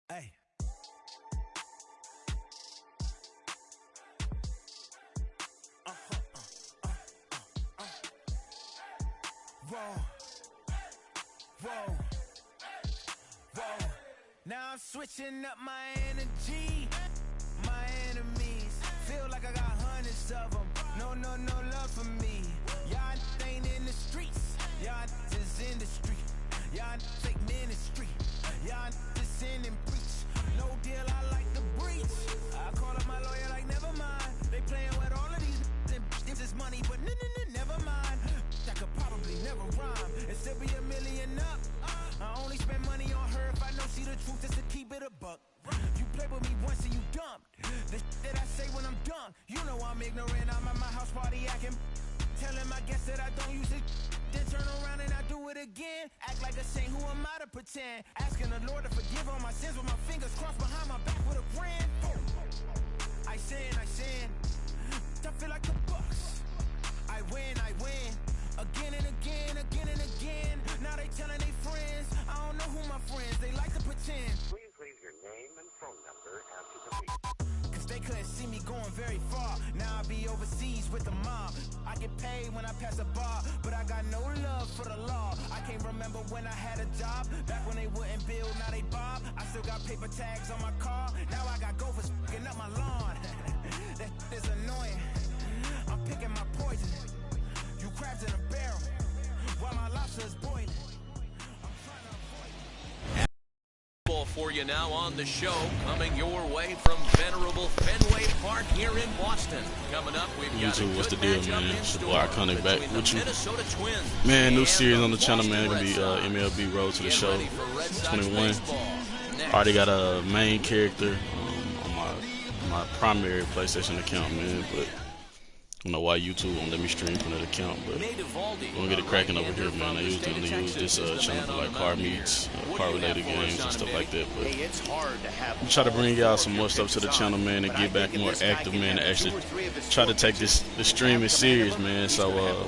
Hey. Whoa. Whoa. Whoa. Now I'm switching up my energy. My enemies feel like I got hundreds of them. No love for me. Y'all ain't in the streets. Y'all is in the street. Y'all fake ministry. Y'all just in and preach. No deal, I like the breach. I call up my lawyer like, never mind. They playing with all of these and this is money, but never mind. I could probably never rhyme and still be $1 million up. I only spend money on her if I know she the truth, just to keep it a buck. You play with me once and you dumped. The that I say when I'm done, you know I'm ignorant. I'm at my house party acting, telling my guests that I don't use it. Then turn around and I do it again. Act like a saint, who am I to pretend? Asking the Lord to forgive all my sins with my fingers crossed behind my back with a grin. I sin. I feel like the Bucks. I win. Again and again. Now they telling their friends. I don't know who my friends, they like to pretend. Please leave your name and phone number after the beep. Cause they couldn't see me going very far. Now I be overseas with the mob. I get paid when I pass a bar, but I got no love for the law. I can't remember when I had a job. Back when they wouldn't build, now they bob. I still got paper tags on my car. Now I got gophers f***ing up my lawn. That is annoying. I'm picking my poison. You crabs in a barrel while my lobster is boiling. For you now on the show, coming your way from venerable Fenway Park here in Boston. Coming up, we've got YouTube, what's the deal, man? It's your boy Iconic back with you. Minnesota Twins. Man, new series on the channel, man. Gonna be MLB Road to the Show 21. Already got a main character on my primary PlayStation account, man. But I don't know why YouTube won't let me stream from that account, but we're gonna get it cracking over here, man. I usually use this channel for like car meets, car related games and stuff like that. But I'm trying to bring y'all some more stuff to the channel, man, and get back more active, man, and actually try to take this streaming serious, man. So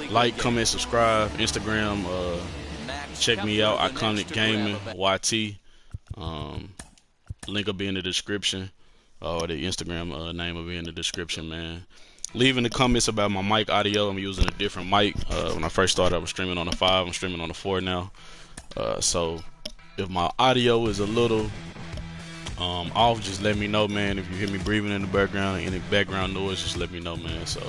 like, comment, subscribe, Instagram, check me out, Iconic Gaming YT. Link will be in the description, or the Instagram name will be in the description, man. Leave in the comments about my mic audio. I'm using a different mic. When I first started, I was streaming on the 5. I'm streaming on the 4 now. So if my audio is a little off, just let me know, man. If you hear me breathing in the background, any background noise, just let me know, man. So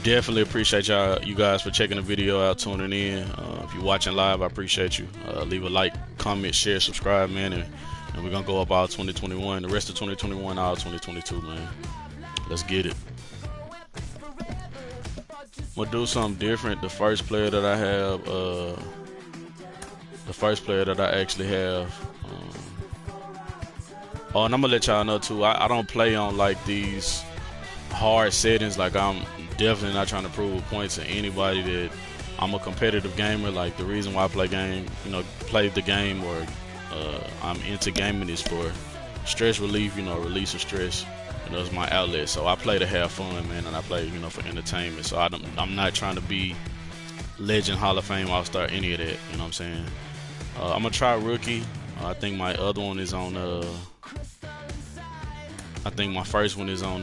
definitely appreciate you guys for checking the video out, tuning in. If you're watching live, I appreciate you. Leave a like, comment, share, subscribe, man. And we're going to go up all 2021. The rest of 2021, all 2022, man. Let's get it. I'm gonna do something different. The first player that I have, the first player that I actually have, oh, and I'm gonna let y'all know too, I don't play on like these hard settings. Like, I'm definitely not trying to prove a point to anybody that I'm a competitive gamer. Like, the reason why I play the game, or I'm into gaming, is for stress relief, release of stress. It's my outlet. So I play to have fun, man, and I play, for entertainment. So I'm not trying to be legend, Hall of Fame, All-Star, any of that. You know what I'm saying? I'm gonna try rookie. I think my other one is on. I think my first one is on.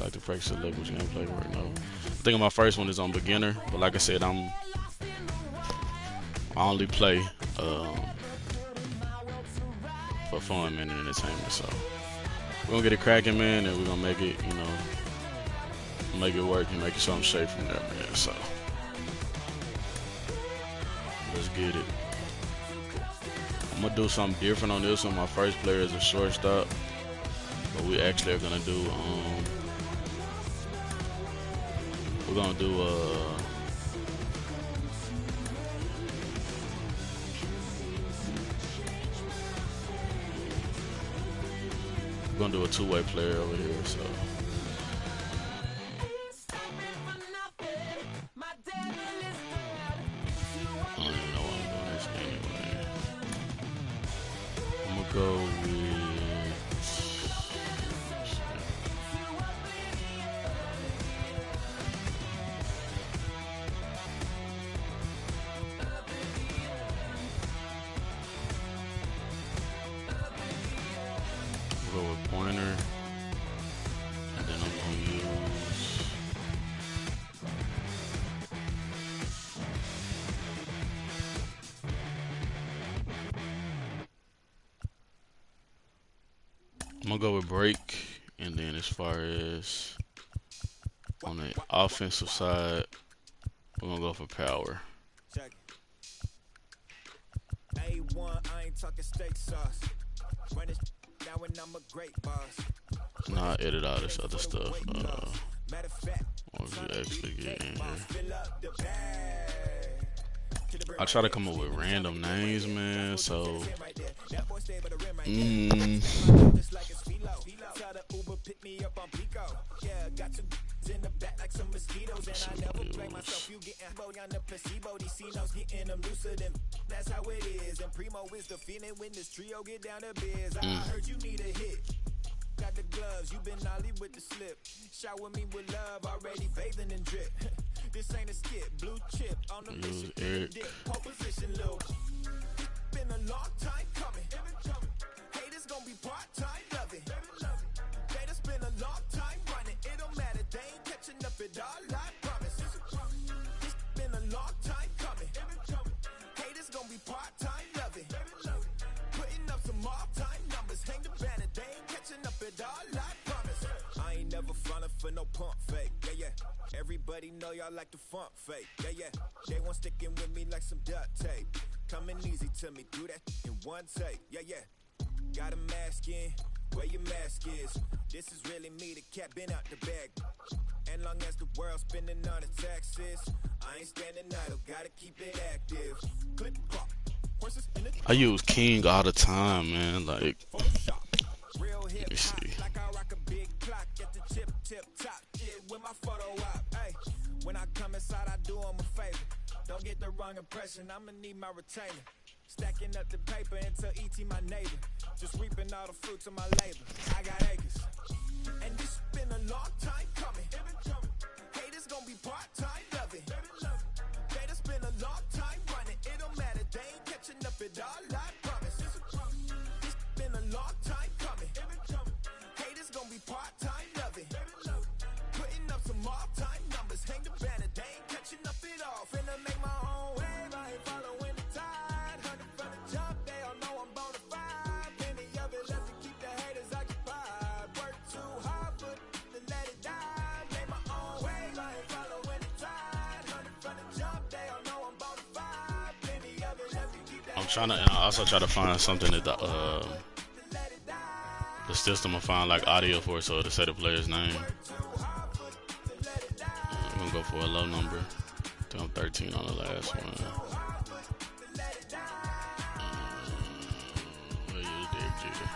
Like the practice select which gameplay work. No, I think my first one is on beginner. But like I said, I only play for fun, man, and entertainment. So we're gonna get it cracking, man, and we're gonna make it, make it work and make it something safe from there, man. So let's get it. I'm gonna do something different on this one. My first player is a shortstop, but we actually are gonna do we're gonna do we're gonna do a two-way player over here, so I don't even know why I'm doing this anyway. I'm gonna go with pointer, and then I'm gonna use go with break, and then as far as on the offensive side, we're gonna go for power. A1, I ain't talking steak sauce. Run it now and I'm a great boss. Now I edit all this other stuff. Once you actually get in here, I try to come up with random names, man. So, in the back like some mosquitoes, and I never blame myself. You getting on the placebo, these C-notes getting them looser than that's how it is. And Primo is the feeling when this trio get down to biz. I heard you need a hit. Got the gloves, you been ollie with the slip. Shower me with love, already bathing in drip. This ain't a skip, blue chip on the mission. Pole position, little. Been a long time coming. Haters gonna be part-time loving. Haters been a long time running. It don't matter, they ain't catching up at all, I promise. It's been a long time coming. Haters gonna be part-time loving. Putting up some all-time numbers. Hang the banner, they ain't catching up at all, I promise. I ain't never falling for no pump fake, yeah. Everybody know y'all like the funk fake, yeah. They want sticking with me like some duct tape. Coming easy to me, do that in one take, yeah. Got a mask in, where your mask is. This is really me, the cat been out the bag. And long as the world's spending on the taxes, I ain't standing idle, gotta keep it active. Click clock, horses in the I use King all the time, man. Like, real hip let me see. like I rock a big clock at the tip top. Yeah, with my photo op. Hey, when I come inside, I do 'em a favor. Don't get the wrong impression, I'ma need my retainer. Stacking up the paper until ET my neighbor. Just reaping all the fruits of my labor. I got acres. And this been a long time coming. Haters gonna be part-time loving. Haters been a long time running. It don't matter, they ain't catching up at all, I promise. This been a long time coming. Haters gonna be part-time loving. Putting up some all-time numbers. Hang the banner, they ain't catching up at all. Finna make my own wave, I ain't following the tide. 100 from the jump, they all know I'm bona fide. Plenty of it left to keep the haters occupied. Work too hard, but to let it die. Make my own wave, I ain't following the tide. 100 from the jump, they all know I'm bona fide. Plenty of it left to keep the I'm trying to, and I also try to find something that the system will find like audio for it, so to say the player's name. I'm gonna go for a low number. I think I'm 13 on the last one. We'll use Derek Jeter.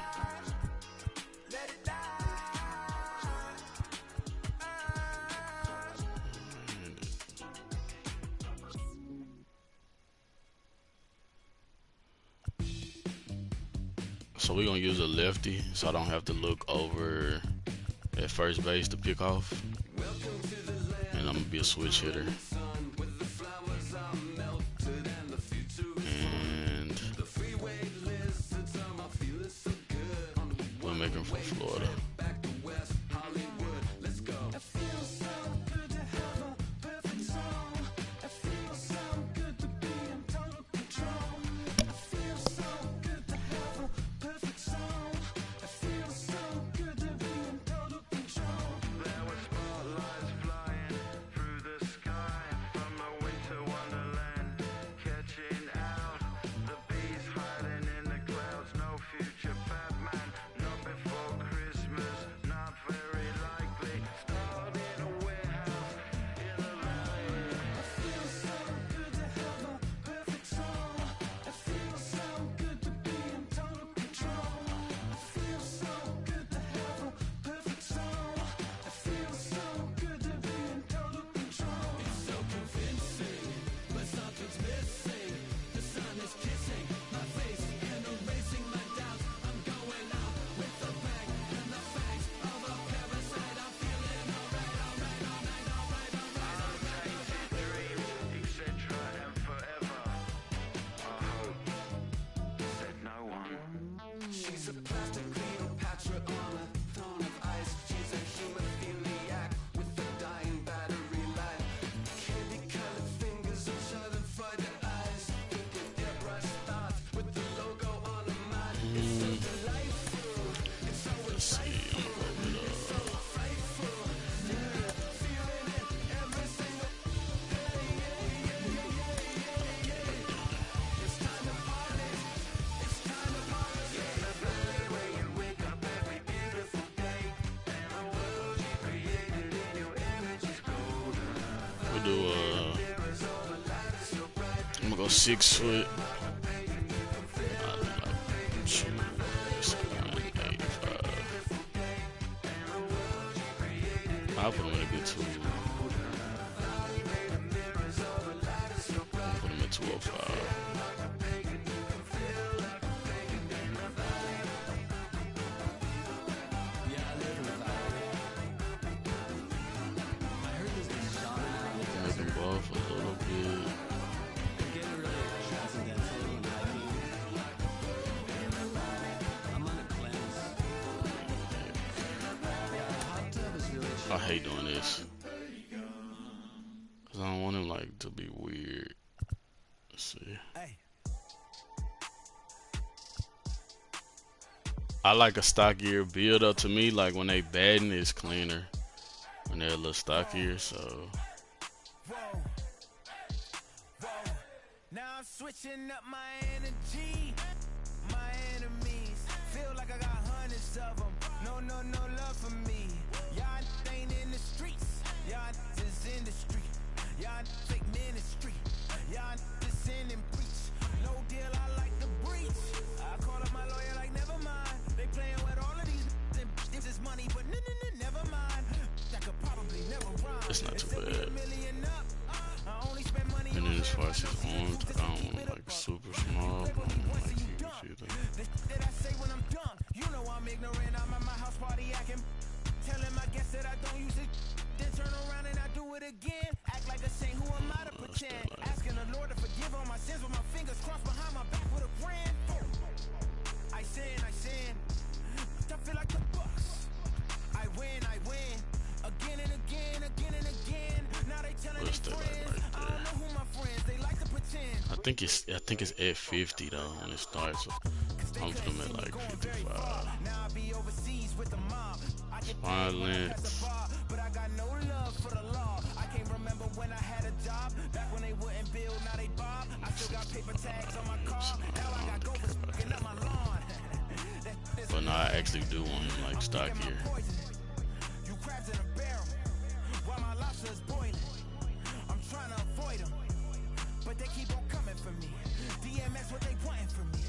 So we're gonna use a lefty, so I don't have to look over at first base to pick off. And I'm gonna be a switch hitter. And we'll make him from Florida. She's a plastic Cleopatra on a do I'm gonna go 6 foot. I'll do like, shoot, it's 185. I'll put him in a good 2. I'll put him at 205. Make him buff a little bit. I hate doing this because I don't want him like to be weird. Let's see. I like a stockier build up. To me, like when they batting, it's cleaner when they're a little stockier. So now I'm switching up my energy. My enemies feel like I got hundreds of them. No love for me. Y'all ain't in the streets. Y'all is in the street. Y'all take ministry. Y'all just sin and preach. No deal, I like the breach. I call up my lawyer like never mind. They playing with all of these. This is money, but never mind. That could probably never rhyme. it's not too bad. And then as far as his arms, I don't want him like super small, but I don't want like huge either. Did I say when I'm done? You know I'm ignorant. I'm at my house party acting. Telling my guests that I don't use it. Then turn around and I do it again. Act like a saint, who am I to pretend? Asking the Lord to forgive all my sins with my fingers crossed behind my back with a brand. I sin. I feel like the Bucks. I win. Again and again. Now they telling their friends. I don't know who my friends. They like to pretend. I think it's at 50 though when it starts. So I'm putting him at like 55. Now I be overseas with the mob. I get Spine length. but I got no love for the law. I can't remember when I had a job. Back when they wouldn't build, now they bob. I still got paper tags on my car. Now I got gophers fucking up my lawn. But no, I actually do want him like stockier. You crabs in a barrel while my lobster is boiling. I'm trying to avoid them, but they keep on coming for me. DMX, what they wanting from me?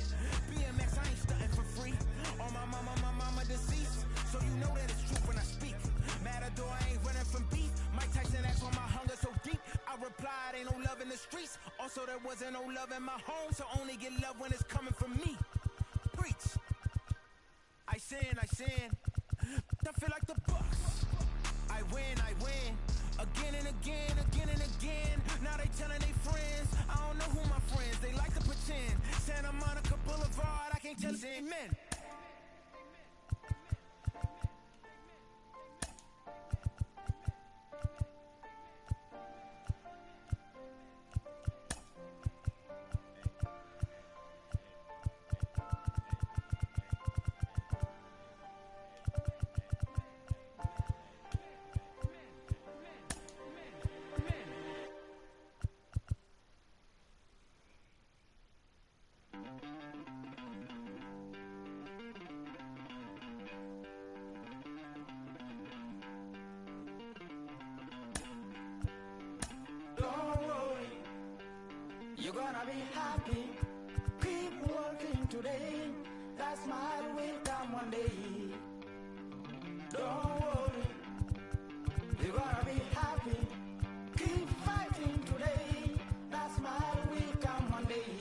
BMX, I ain't stunting for free. On my mama deceased, so you know that it's true when I speak. Matador, I ain't running from beef. Mike Tyson asked why my hunger so deep. I replied, ain't no love in the streets. Also, there wasn't no love in my home, so only get love when it's coming from me. Preach. I sin. I feel like the Bucks. I win. Again and again. Now they telling their friends. I don't know who my friends. They like to pretend. Santa Monica Boulevard. I can't tell it's amen. You're gonna be happy. Keep working today. That smile will come one day. Don't worry. You're gonna be happy. Keep fighting today. That smile will come one day.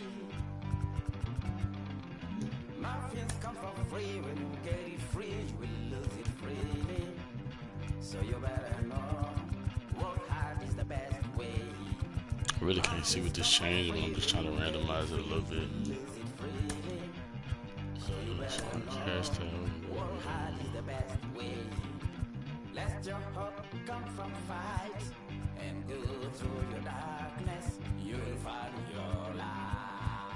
Muffins come for free. When you get it free, you will lose it freely. So you better know. Work hard is the best way. I really can't see what this changed, but I'm just trying to randomize it a little bit. So it's hashtag. Work hard is the best way. Let your hope come from fight and go through your darkness. You'll find your light.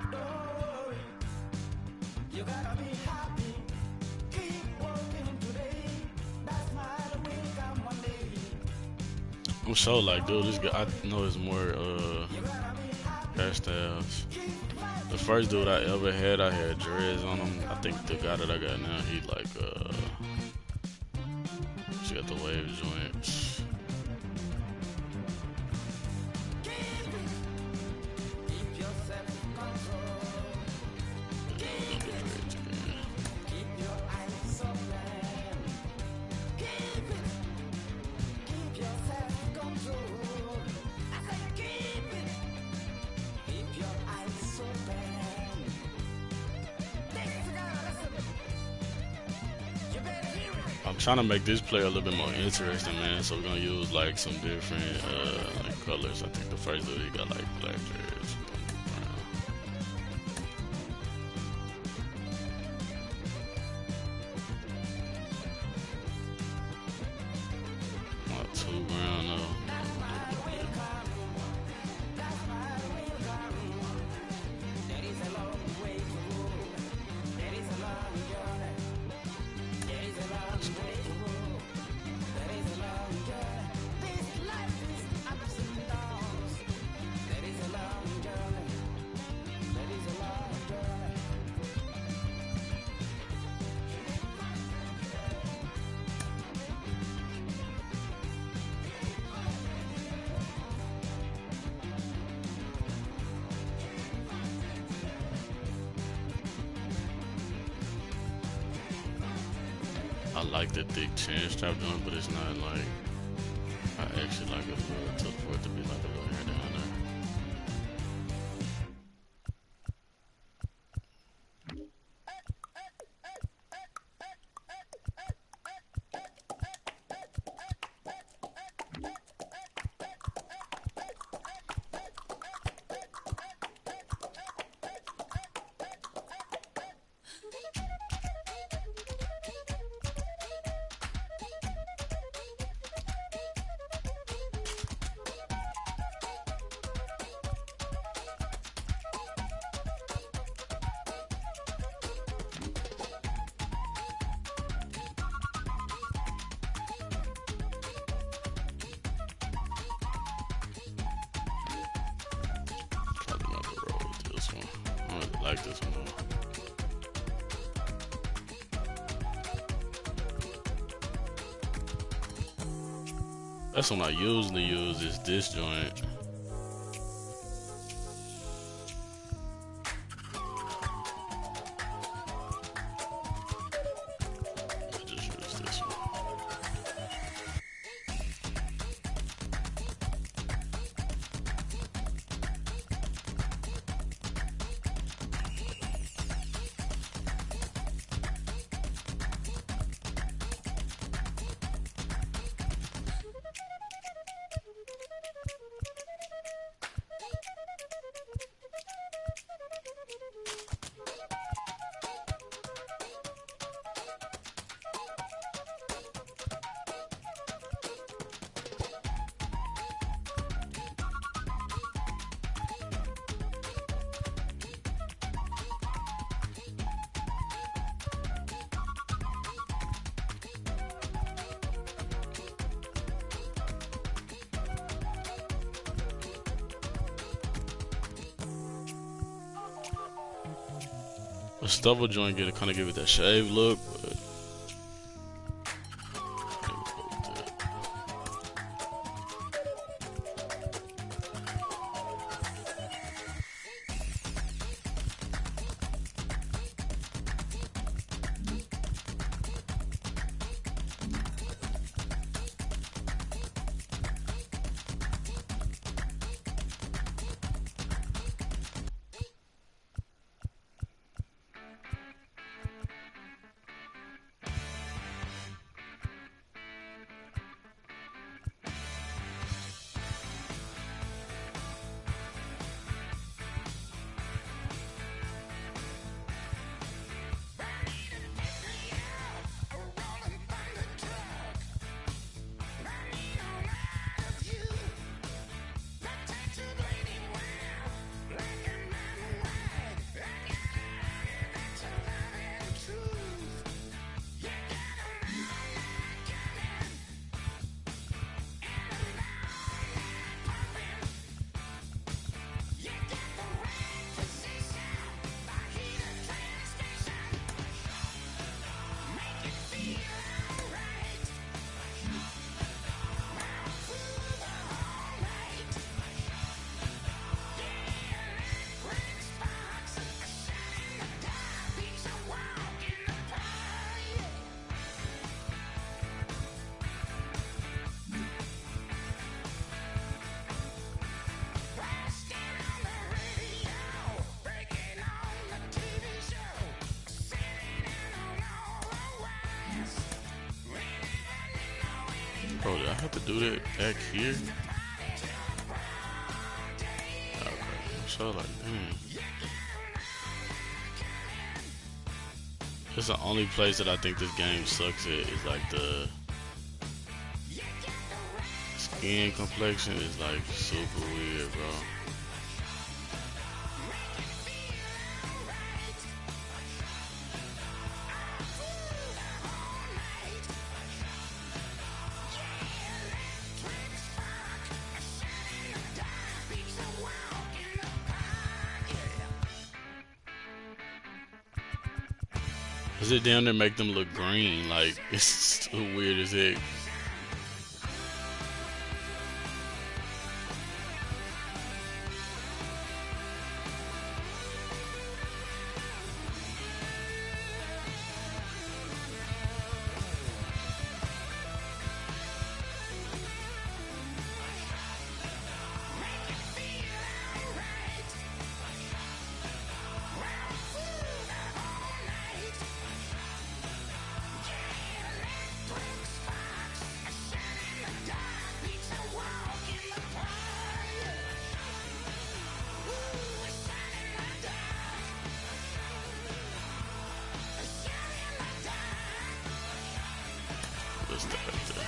Don't worry, you gotta be happy. Keep working today. That smile will come one day. I'm so like, dude, this guy, I know it's more hairstyles. The first dude I ever had, I had dreads on him. I think the guy that I got now, he like She got the wave joint. I'm trying to make this play a little bit more interesting, man. So we're gonna use like some different like colors. I think the first dude he got like black dreads, brown. Not too brown though. I like the thick chin strap joint, but it's not like, I actually like it for it to be like a little hair down there. I really like this one though. That's what I usually use is this joint. I just use this one. A stubble joint kind of give it that shave look, but have to do that back here? Okay, so like, It's the only place that I think this game sucks at is like the skin complexion is like super weird, bro. Cause it down there make them look green, like it's so weird as heck. What's that right there?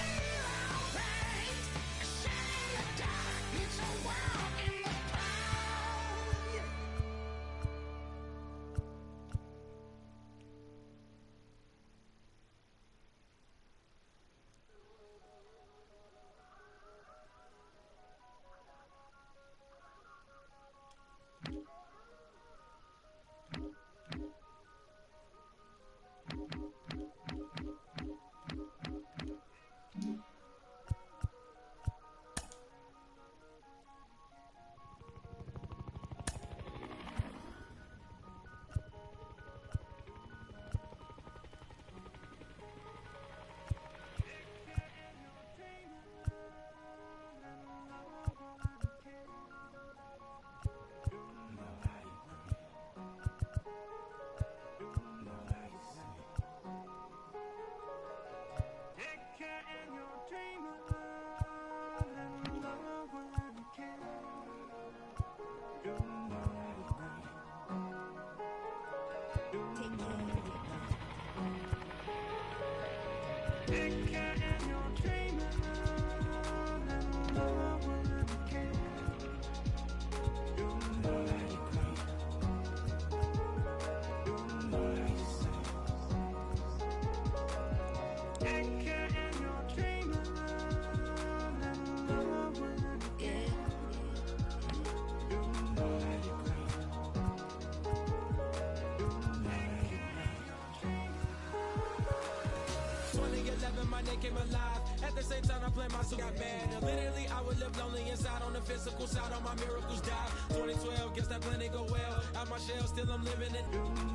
My name came alive. At the same time, I played my suit got mad. Literally, I would live lonely inside. On the physical side, all my miracles died. 2012, guess that plan didn't go well. Out my shell, still I'm living it.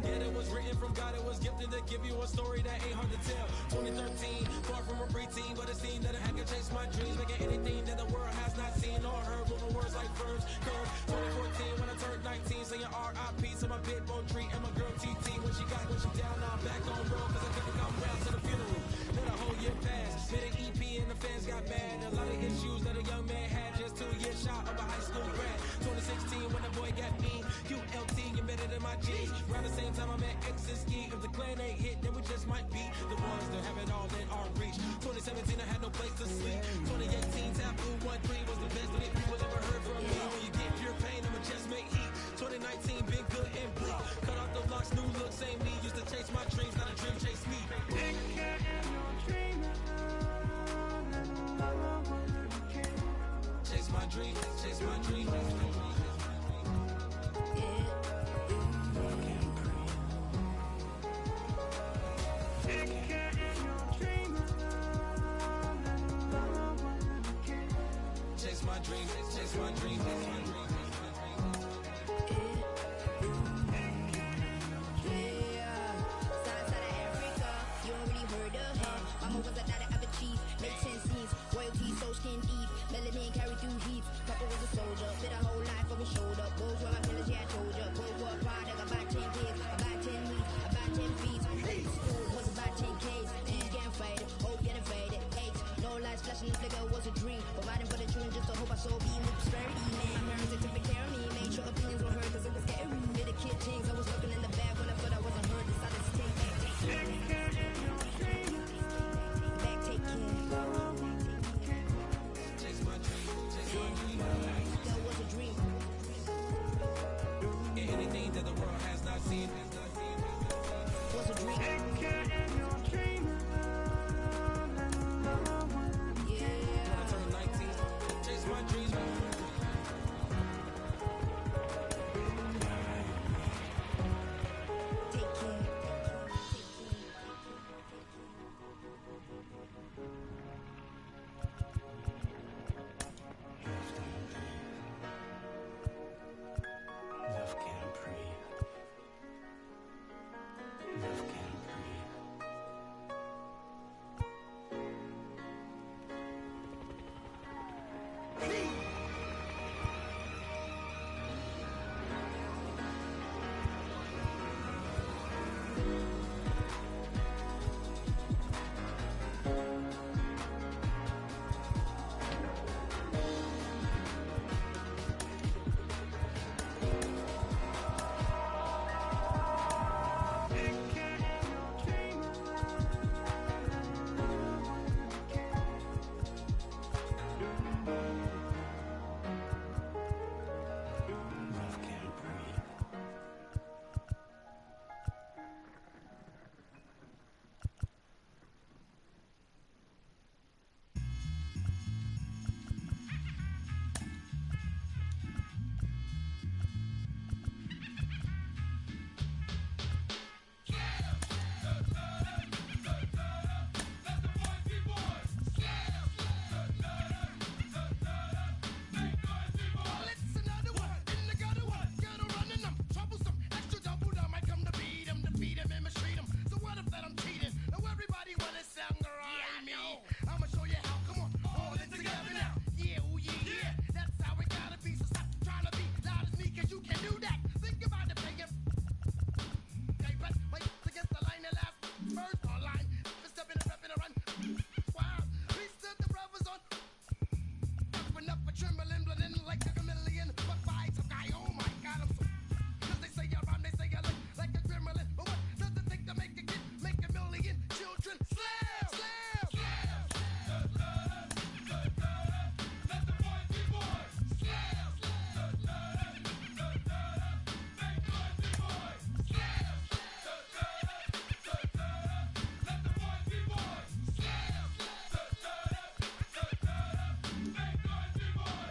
Yeah, it was written from God. It was gifted to give you a story that ain't hard to tell. 2013, far from a preteen, but it seemed that I could chase my dreams, making anything that the world has not seen or heard. Moving words like verbs, curves. 2014, when I turned 19, singing R.I.P. to my big bone tree and my girl TT. When she down, now I'm back on road, cause I couldn't come round to the funeral. Then a whole year passed, made an EP and the fans got mad. A lot of issues that a young man had, just 2 years shy of a high school grad. 2016 when the boy got me, QLT embedded in my G's. Around the same time I met X and Ski. If the clan ain't hit, then we just might be the ones that have it all in our reach. 2017 I had no place to sleep. 2018 Taboo 1-3 was the best that people ever heard from me. When you get pure pain, I'ma just make heat. 2019 been good and bleak. Cut off the locks, new look, same me. Used to chase my dreams, not a dream chase me. Chase my dream, chase my dream. Chase my dream, chase my dream, chase my dream. Flashing the flicker that the world has not seen. Was a dream. When I turned 19, chase my dreams. Take care. Love can't breathe. Love can't breathe. Love can't breathe.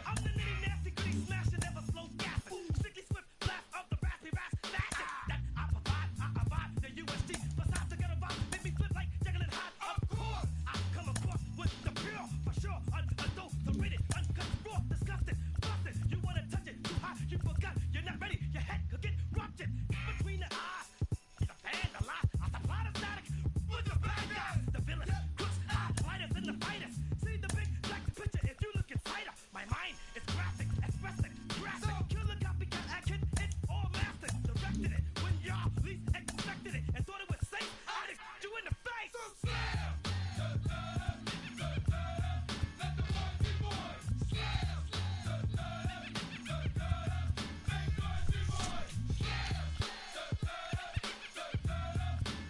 I'm the nitty nasty goody smasher, never slow gassing. Sticky swift blast of the raspy rasp fashion. That I provide the USG. Besides to get a vibe, make me flip like juggling hot. Of course, I come across with the pure, for sure. Unadulterated, uncut, raw, disgusting, busted. You wanna touch it too hot, you forgot. You're not ready, your head could get ruptured. Between the eyes, the fan, the lie, I supply the static. With the bad guys, the villains, crooks, lighters, and the fighters. See the big black picture if you look inside her. My mind is graphic, expressing, graphic. Killer copycat action, it's all mastered. Directed it when y'all least expected it and thought it was safe. I just you in the face. So slam! Let the boys be boys. Slam! Make noise, be boys. Slam!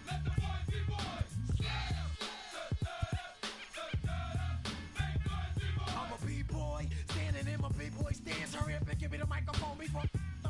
Let the boys be boys. Slam! Make noise, be boys. I'm a b-boy, standing in my b-boy stance. Hurry up and give me the microphone before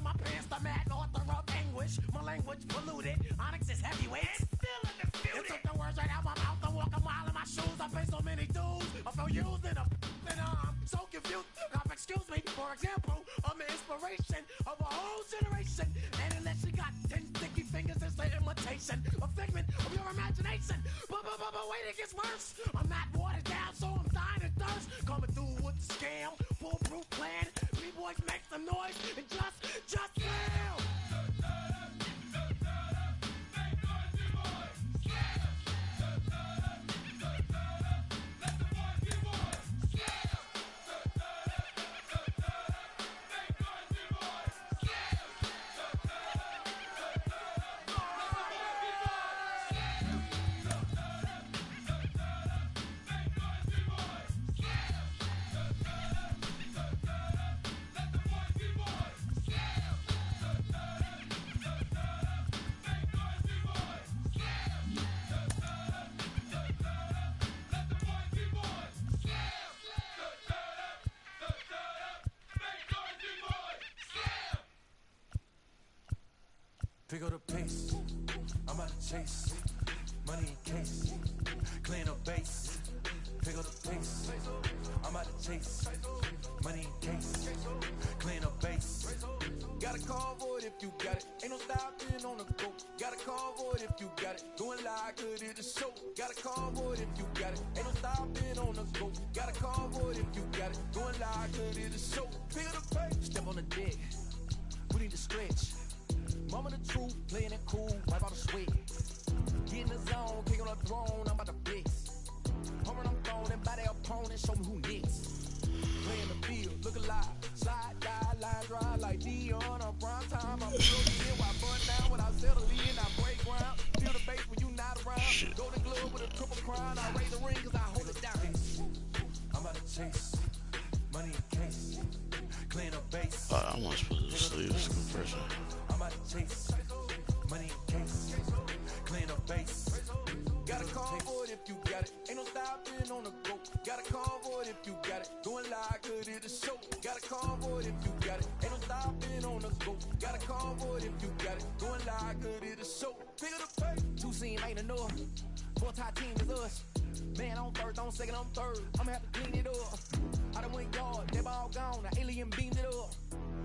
my pants. The mad author of anguish. My language polluted. Onyx is heavyweight. It's still undisputed. It took the words right out my mouth to walk a mile in my shoes. I pay so many dues. I feel used and I'm so confused. Now, excuse me, for example, I'm the inspiration of a whole generation. And unless you got 10 sticky fingers, it's the imitation, a figment of your imagination. But wait, it gets worse. I'm not watered down, so I'm dying of thirst. Coming through with the scam, foolproof plan. B-boys make some noise and just fail. Pick up the pace. I'm about to chase. Money in case. Clean up base. Pick up the pace. I'm about to chase. Money in case. Clean up base. Got a call for it if you got it. Ain't no stopping on the go. Got a call for it if you got it. Doing live, good at the show. Got a call for it if you got it. Ain't no stopping on the go. Got a call for it if you got it. Doing live, good at the show. Pick up the pace. Step on the deck. We need to stretch. Mama the truth, playing it cool, wipe out the sweat. Get in the zone, kick on the throne, I'm about to flex. Home run, I'm throwing, and by their opponent, show me who next. Play in the field, look alive. Slide, die, line drive like Dion on prime time. I'm floating in while burn down without settling. I break ground, feel the bass when you not around. Golden glove with a triple crown, I raise the ring cause I hold it down. I'm about to chase, money in case. Clean up base. I want to put the sleeves compression. I'm about to chase, money in case. Clean up base. Got a call for it if you got it. Ain't no stopping on the go. Got a call for it if you got it. Doing live, good at the show. Got a call for it if you got it. Ain't no stopping on the go. Got a call for it if you got it. Doing live, good at the show. Pick up the pace. Two scene ain't enough. Four tie team is us. Man, on third, on second, on third. I'ma have to clean it up. I done went yard, they ball gone. The alien beamed it up.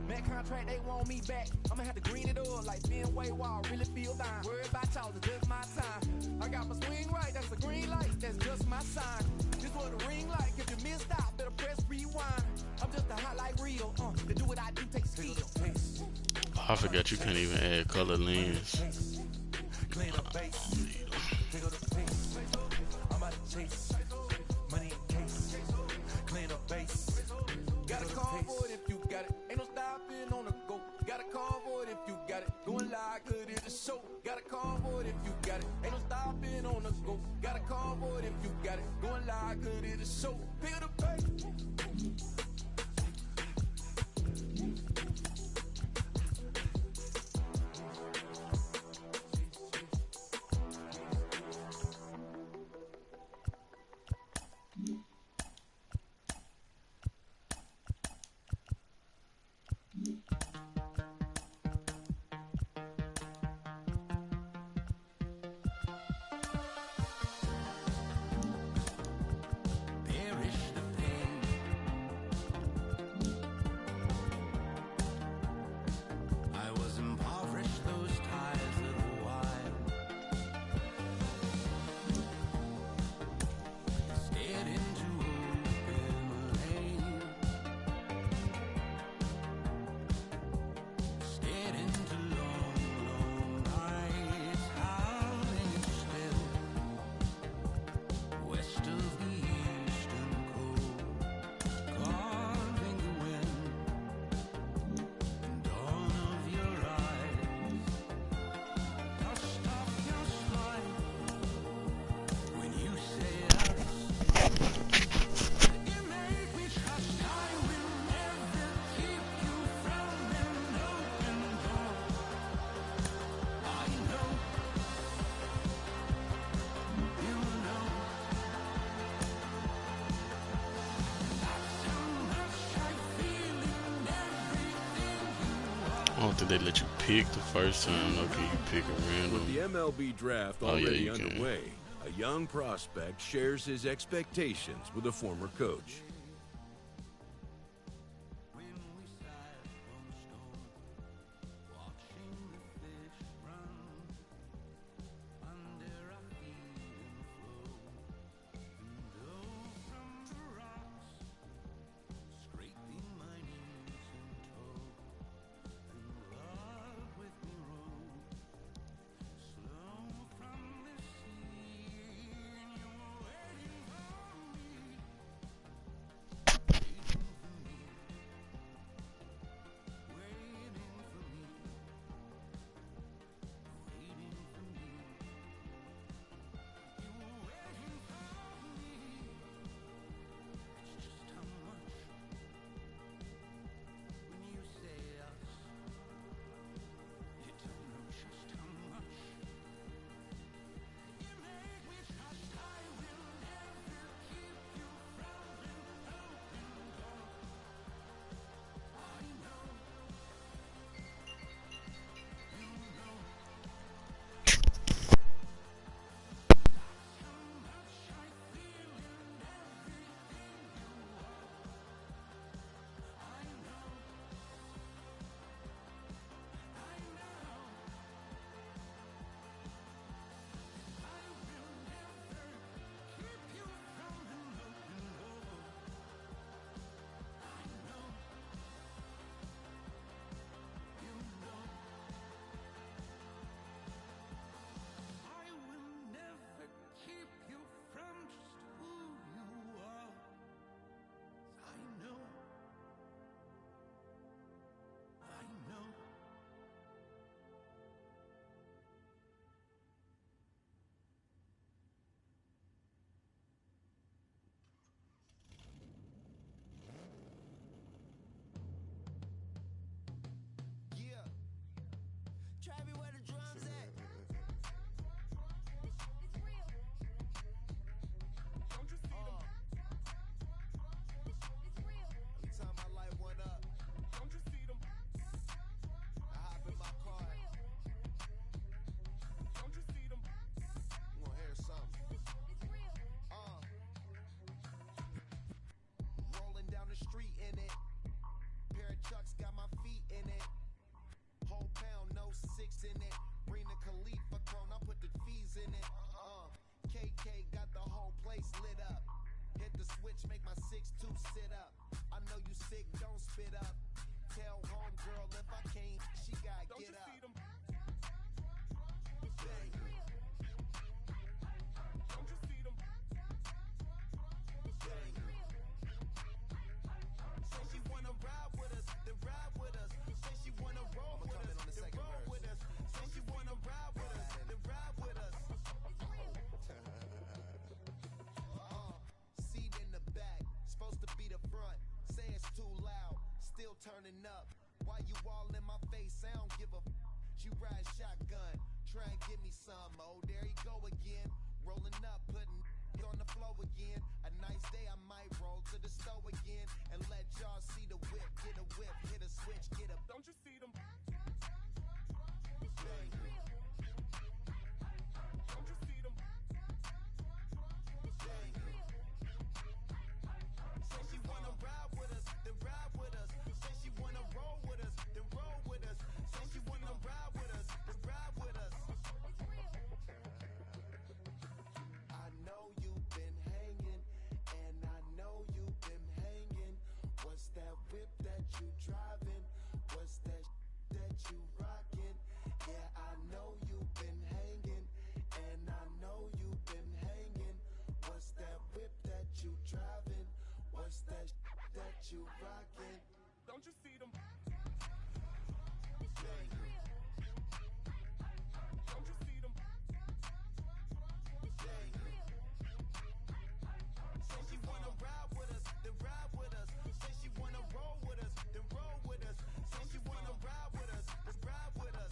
Man, contract, they want me back. I'ma have to green it up like Fenway Wall. Really feel fine. Worried about y'all, it's just my time. I got my swing right, that's a green light. That's just my sign. This what the ring like. If you missed out, better press rewind. I'm just a hot like real. To do what I do takes skill. I forgot you can't even add color lens. Clean up base. Pick up the pace. I'm about to chase. Money in case. Clean up base. Got a call for it if you got it. Ain't no stopping on the go. Got a call for it if you got it. Doing live, good at the show. Got a call for it if you got it. Ain't no stopping on the go. Got a call for it if you got it. Doing live, good at the show. Pick up the pace. I don't think they let you pick the first time. No, can you pick a random? With the MLB draft Oh, yeah, already you can. underway, a young prospect shares his expectations with a former coach. chicks in it. Bring the Khalifa cone, I put the fees in it. KK got the whole place lit up. Hit the switch, make my 6'2" sit up. I know you sick, don't spit up. Tell homegirl if I can't, she gotta Don't get you up. see them? Bang. Don't you see them? Bang. Say she wanna ride with us, then ride with us. Say she wanna roll with us, then roll with us. Say she wanna ride with us, then ride with us. Seat in the back, supposed to be the front. Say it's too loud, still turning up. Why you all in my face? I don't give a f. You ride shotgun, try and give me some. Oh, there you go again. Rolling up, putting on the floor again. A nice day, I might roll to the store again and let y'all see the whip. Get a whip, hit a switch, get a. Don't you see them? Bang. Don't you see them? Bang. Say she wanna ride with us, then ride with us. Say she wanna roll with us, then roll with us. Say she wanna ride with us, then ride with us. I know you've been hanging, and I know you've been hanging. What's that whip that you driving? What's that that you rocking? Yeah, I know you've been hanging, and I know you've been hanging. What's that whip that you driving? What's that that you rocking? Don't you see them? Bang. Don't you see them? Bang. Say she wanna ride with us, then ride with us. Say she wanna roll with us, then roll with us. Say she wanna ride with us, then ride with us.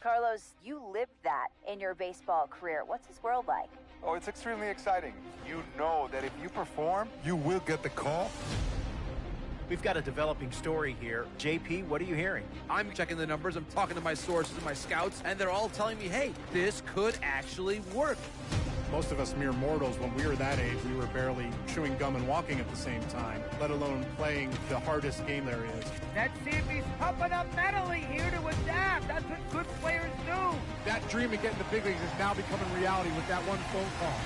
Carlos, you lived that in your baseball career. What's his world like? Oh, it's extremely exciting. You know that if you perform, you will get the call. We've got a developing story here. JP, what are you hearing? I'm checking the numbers, I'm talking to my sources and my scouts, and they're all telling me, hey, this could actually work. Most of us mere mortals, when we were that age, we were barely chewing gum and walking at the same time, let alone playing the hardest game there is. Let's see if he's pumping up mentally here to adapt. That's what good players do. That dream of getting the big leagues is now becoming reality with that one phone call.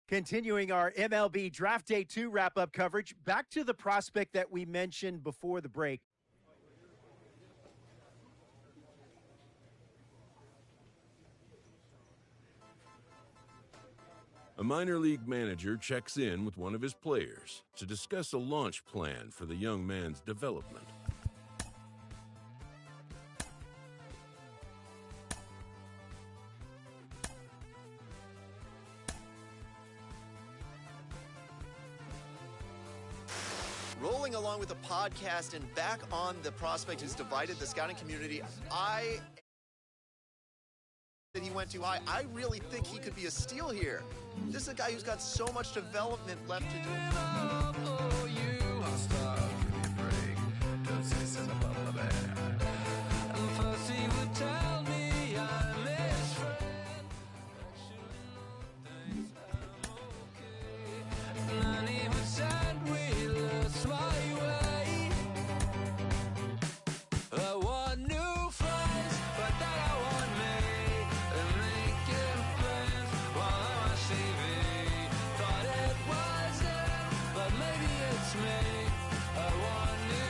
Continuing our MLB Draft Day 2 wrap-up coverage, back to the prospect that we mentioned before the break. A minor league manager checks in with one of his players to discuss a launch plan for the young man's development. Rolling along with the podcast and back on the prospect who's divided the scouting community, that he went too high. I really think he could be a steal here. This is a guy who's got so much development left to do.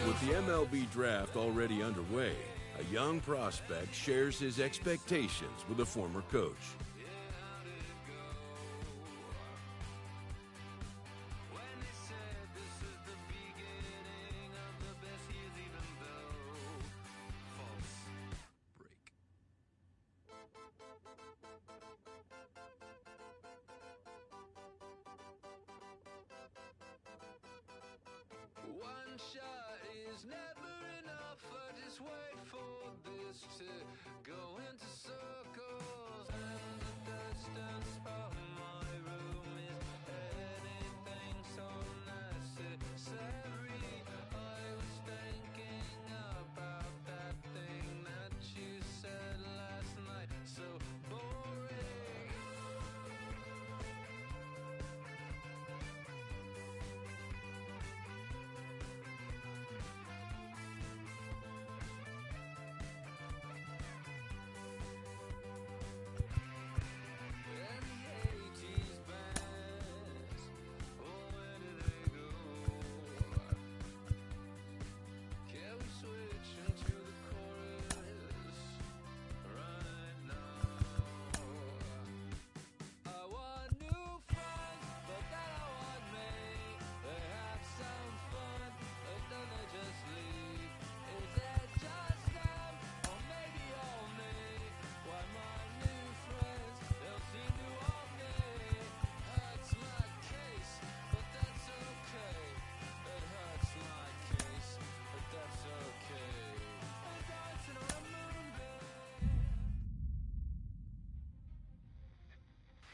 With the MLB draft already underway, a young prospect shares his expectations with a former coach. One shot is never enough. I just wait for this to go into circles. And the distance of my room is anything so necessary. I was thinking about that thing that you said last night. So boring.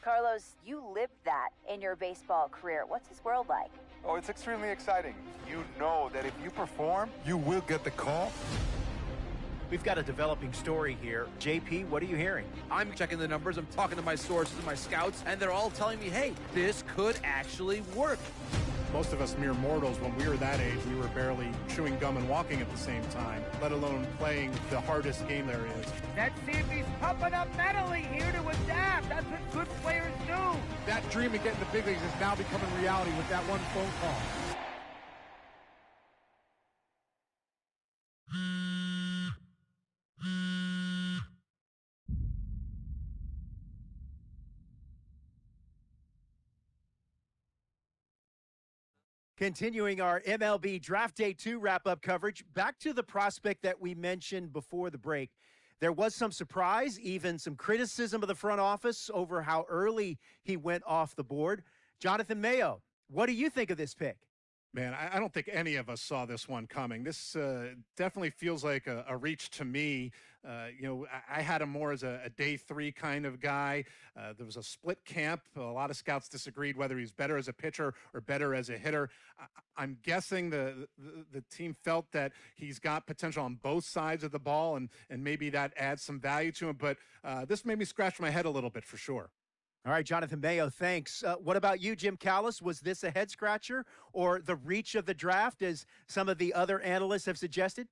Carlos, you lived that in your baseball career. What's his world like? Oh, it's extremely exciting. You know that if you perform, you will get the call. We've got a developing story here. JP, what are you hearing? I'm checking the numbers, I'm talking to my sources and my scouts, and they're all telling me, hey, this could actually work. Most of us mere mortals, when we were that age, we were barely chewing gum and walking at the same time, let alone playing the hardest game there is. Let's see if he's pumping up mentally here to adapt. That's what good players do. That dream of getting the big leagues is now becoming reality with that one phone call. Continuing our MLB Draft Day 2 wrap-up coverage, back to the prospect that we mentioned before the break. There was some surprise, even some criticism of the front office over how early he went off the board. Jonathan Mayo, what do you think of this pick? Man, I don't think any of us saw this one coming. This definitely feels like a reach to me. I had him more as a day 3 kind of guy. There was a split camp. A lot of scouts disagreed whether he's better as a pitcher or better as a hitter. I'm guessing the team felt that he's got potential on both sides of the ball, and maybe that adds some value to him. But this made me scratch my head a little bit for sure. All right, Jonathan Mayo, thanks. What about you, Jim Callis? Was this a head scratcher or the reach of the draft, as some of the other analysts have suggested?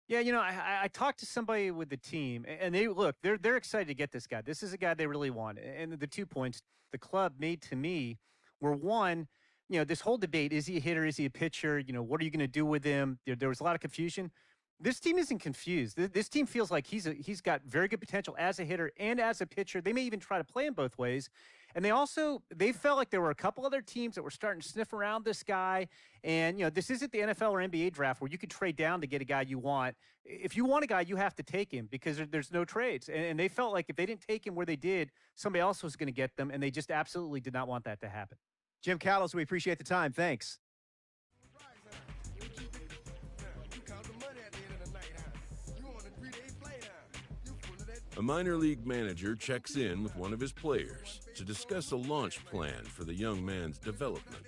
Yeah, I talked to somebody with the team, and they're excited to get this guy. This is a guy they really want. And the 2 points the club made to me were, one, this whole debate: is he a hitter? Is he a pitcher? What are you going to do with him? There was a lot of confusion. This team isn't confused. This team feels like he's got very good potential as a hitter and as a pitcher. They may even try to play him both ways. And they felt like there were a couple other teams that were starting to sniff around this guy. And, this isn't the NFL or NBA draft where you can trade down to get a guy you want. If you want a guy, you have to take him because there's no trades. And they felt like if they didn't take him where they did, somebody else was going to get them. And they just absolutely did not want that to happen. Jim Callis, we appreciate the time. Thanks. A minor league manager checks in with one of his players to discuss a launch plan for the young man's development.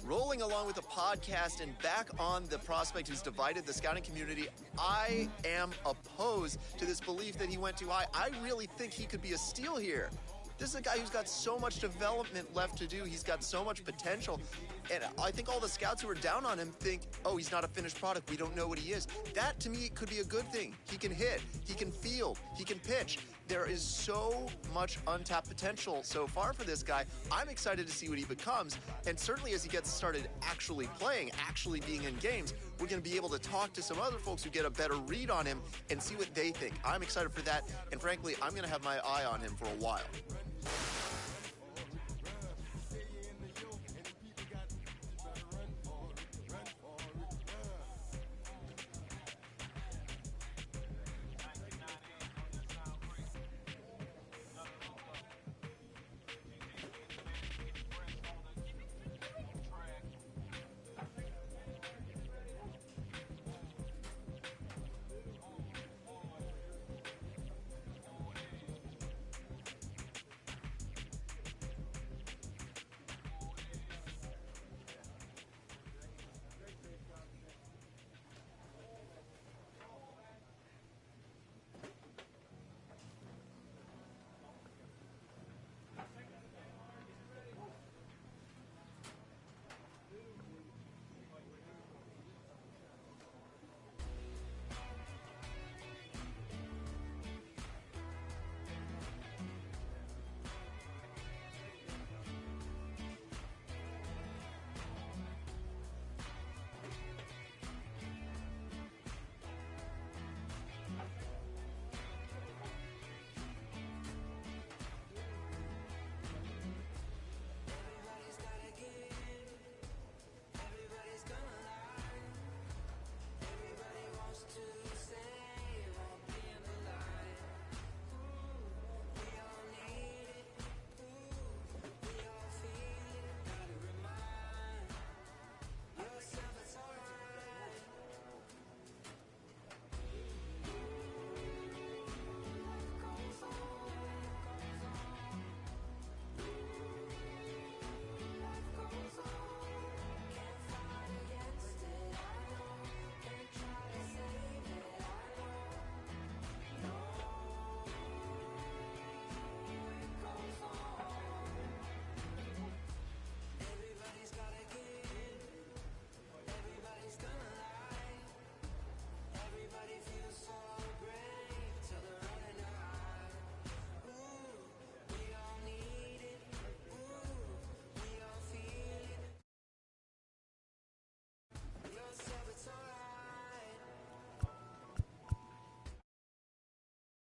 Rolling along with the podcast and back on the prospect who's divided the scouting community, I am opposed to this belief that he went too high. I really think he could be a steal here. This is a guy who's got so much development left to do. He's got so much potential. And I think all the scouts who are down on him think, oh, he's not a finished product. We don't know what he is. That, to me, could be a good thing. He can hit. He can field. He can pitch. There is so much untapped potential so far for this guy. I'm excited to see what he becomes. And certainly as he gets started actually playing, actually being in games, we're going to be able to talk to some other folks who get a better read on him and see what they think. I'm excited for that. And frankly, I'm going to have my eye on him for a while.